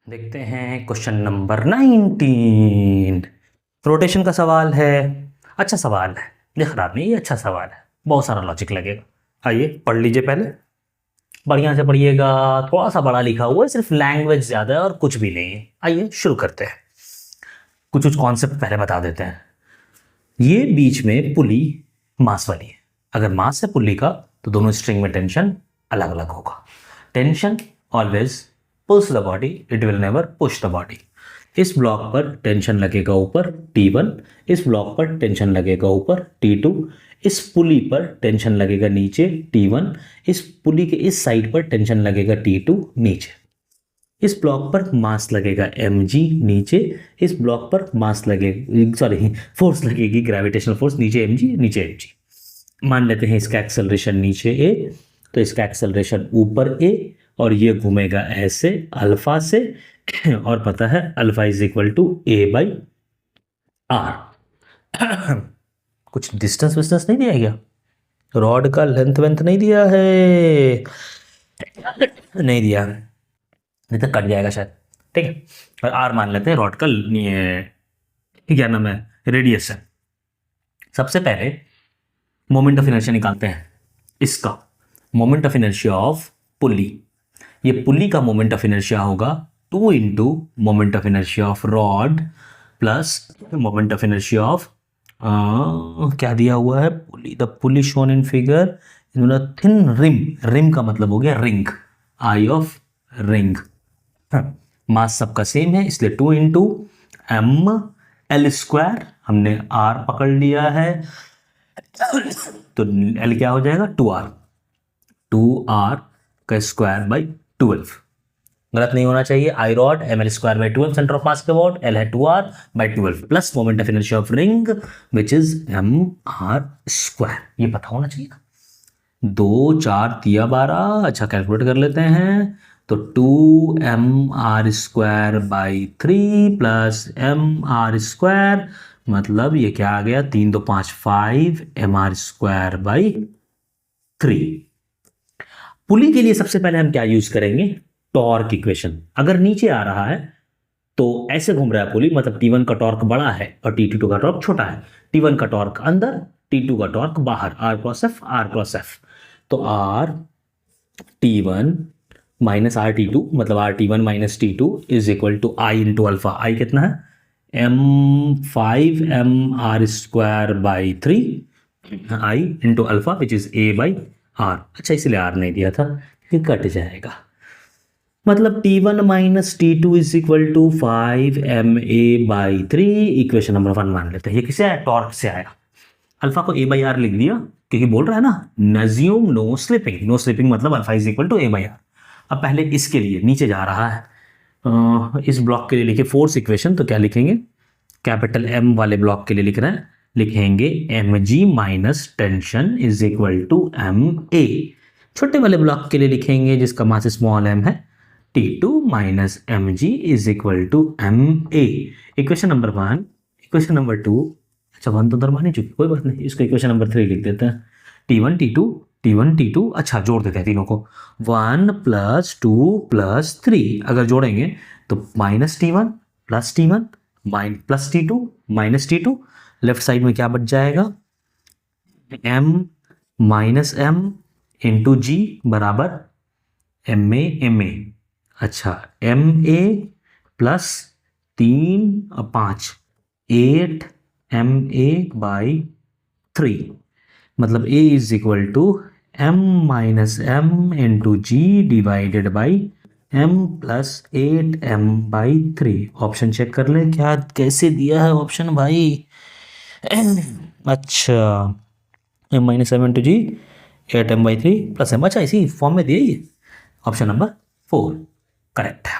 देखते हैं question number 19। Rotation का सवाल है। अच्छा सवाल है, ये खराब नहीं, ये अच्छा सवाल है, बहुत सारा लॉजिक लगेगा। आइए पढ़ लीजिए, पहले बढ़िया से पढ़िएगा। थोड़ा सा बड़ा लिखा हुआ है, सिर्फ लैंग्वेज ज़्यादा है और कुछ भी नहीं है। आइए शुरू करते हैं। कुछ कुछ कॉन्सेप्ट पहले बता देते हैं। ये बीच में पुली मास वाली है। अगर मास है पुली का तो दोनों स्ट्रिंग में टेंशन अलग अलग होगा। Tension always pulls the body, it will never push the body. इस ब्लॉक पर टेंशन लगेगा ऊपर T1, इस ब्लॉक पर टेंशन लगेगा ऊपर T2, इस पुली पर टेंशन लगेगा नीचे T1, इस पुली के इस साइड पर टेंशन लगेगा T2 नीचे। इस ब्लॉक पर मास लगेगा mg नीचे, इस ब्लॉक पर मास लगेगा फोर्स लगेगी, ग्रेविटेशनल फोर्स नीचे mg नीचे mg। मान लेते हैं इसका एक्सेलरेशन नीचे a, तो इसका एक्सेलरेशन ऊपर a, और ये घूमेगा ऐसे अल्फा से, और पता है alpha is equal to a/r। कुछ डिस्टेंस विस्टेंस नहीं दिया गया, रॉड का लेंथ वेंथ नहीं दिया है, नहीं दिया, नहीं तो कट जाएगा शायद। ठीक है, और आर मान लेते हैं रॉड का क्या नाम है, रेडियस है। सबसे पहले मोमेंट ऑफ इनर्शिया निकालते हैं। इसका moment of inertia of pulley, ये पुली का मोमेंट ऑफ इनर्शिया होगा 2 into moment of inertia of rod plus moment of inertia of क्या दिया हुआ है, pulley, the pulley shown in figure thin rim. Rim का मतलब हो गया ring, I of ring. Mass सबका सेम है, इसलिए 2 इंटू एम एल स्क्वायर, हमने आर पकड़ लिया है, तो एल क्या हो जाएगा 2r, 2r का स्क्वायर बाई 12। गलत नहीं होना चाहिए। I rod M L square by 12 centre of mass के अबाउट, एल है 2r by 12 plus moment of inertia of ring which is mr square. ये पता होना चाहिए ना। 2 4 तिया 12, अच्छा कैलकुलेट कर लेते हैं, तो 2mr square by 3 plus mr square, मतलब ये क्या आ गया, 3 2 5 5 mr स्क्वायर बाई 3। पुली के लिए सबसे पहले हम क्या यूज करेंगे, टॉर्क इक्वेशन। अगर नीचे आ रहा है तो ऐसे घूम रहा है पुली, मतलब T1 का टॉर्क बड़ा है और T2 का टॉर्क छोटा है। T1 का टॉर्क अंदर, T2 का टॉर्क बाहर, R cross F, R cross F। तो R T1 minus R T2, मतलब R T1 minus T2 is equal to I into alpha. I कितना है, m5mr square by 3 I into alpha which is a by r। अच्छा इसलिए r नहीं दिया था कि कट जाएगा, मतलब T1 minus T2 is equal to 5ma by 3। Equation number 1 मान लेते हैं। ये किसे आया, टॉर्क से आया। अल्फा को a बाई आर लिख दिया क्योंकि बोल रहा है ना assume no slipping, no slipping मतलब alpha is equal to a by r. अब पहले इसके लिए नीचे जा रहा है, इस ब्लॉक के लिए लिखे फोर्स इक्वेशन, तो क्या लिखेंगे, कैपिटल M वाले ब्लॉक के लिए लिख रहे हैं, लिखेंगे mg minus tension is equal to ma। छोटे वाले ब्लॉक के लिए लिखेंगे जिसका मास स्मॉल m है, T2 minus mg is equal to ma। Equation number 1। Equation number 2, अच्छा 1 तो दरमानी चुकी, कोई बात नहीं, इसको इक्वेशन नंबर 3 लिख देते हैं। T1 T2 T1 T2, अच्छा जोड़ देते हैं तीनों को, 1 प्लस 2 प्लस 3। अगर जोड़ेंगे तो minus T1 plus T1 plus T2 minus T2, left side में क्या बच जाएगा, m माइनस m इंटू जी बराबर ma। अच्छा ma प्लस 3 और 5 8ma बाई 3, मतलब a is equal to m minus m into g divided by m plus 8m by 3। Option check कर ले क्या कैसे दिया है ऑप्शन भाई। अच्छा m minus m into g 8m by 3 plus m, अच्छा इसी फॉर्म में दिया ये। ऑप्शन नंबर 4 करेक्ट है।